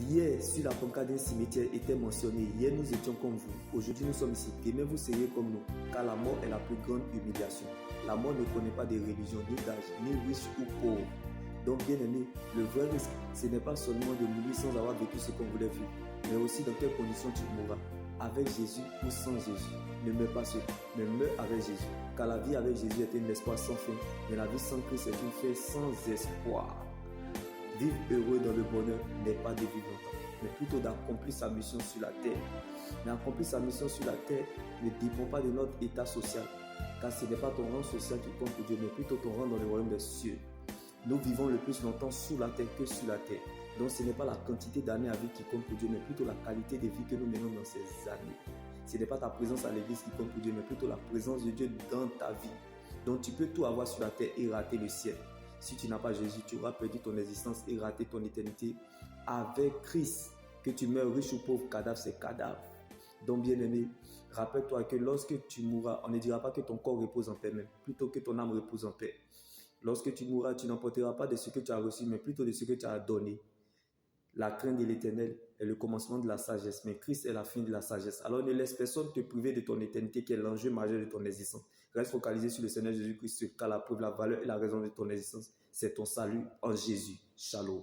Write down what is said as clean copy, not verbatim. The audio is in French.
Hier, sur la pancarte d'un cimetière était mentionné, hier nous étions comme vous, aujourd'hui nous sommes ici, demain vous serez comme nous, car la mort est la plus grande humiliation. La mort ne connaît pas de religion, ni d'âge, ni riche ou pauvre. Donc bien aimé, le vrai risque, ce n'est pas seulement de mourir sans avoir vécu ce qu'on voulait vivre, mais aussi dans quelles conditions tu mourras, avec Jésus ou sans Jésus. Ne meurs pas seul, mais meurs avec Jésus, car la vie avec Jésus est un espoir sans fin, mais la vie sans Christ est une fin sans espoir. Vivre heureux dans le bonheur n'est pas de vivre longtemps, mais plutôt d'accomplir sa mission sur la terre. Mais accomplir sa mission sur la terre ne dépend pas de notre état social, car ce n'est pas ton rang social qui compte pour Dieu, mais plutôt ton rang dans le royaume des cieux. Nous vivons le plus longtemps sous la terre que sur la terre. Donc ce n'est pas la quantité d'années à vivre qui compte pour Dieu, mais plutôt la qualité de vie que nous menons dans ces années. Ce n'est pas ta présence à l'église qui compte pour Dieu, mais plutôt la présence de Dieu dans ta vie. Donc tu peux tout avoir sur la terre et rater le ciel. Si tu n'as pas Jésus, tu auras perdu ton existence et raté ton éternité. Avec Christ, que tu meurs riche ou pauvre, cadavre c'est cadavre. Donc bien aimé, rappelle-toi que lorsque tu mourras, on ne dira pas que ton corps repose en paix, mais plutôt que ton âme repose en paix. Lorsque tu mourras, tu n'emporteras pas de ce que tu as reçu, mais plutôt de ce que tu as donné. La crainte de l'Éternel est le commencement de la sagesse, mais Christ est la fin de la sagesse. Alors ne laisse personne te priver de ton éternité qui est l'enjeu majeur de ton existence. Reste focalisé sur le Seigneur Jésus-Christ, car la preuve, la valeur et la raison de ton existence, c'est ton salut en Jésus. Shalom.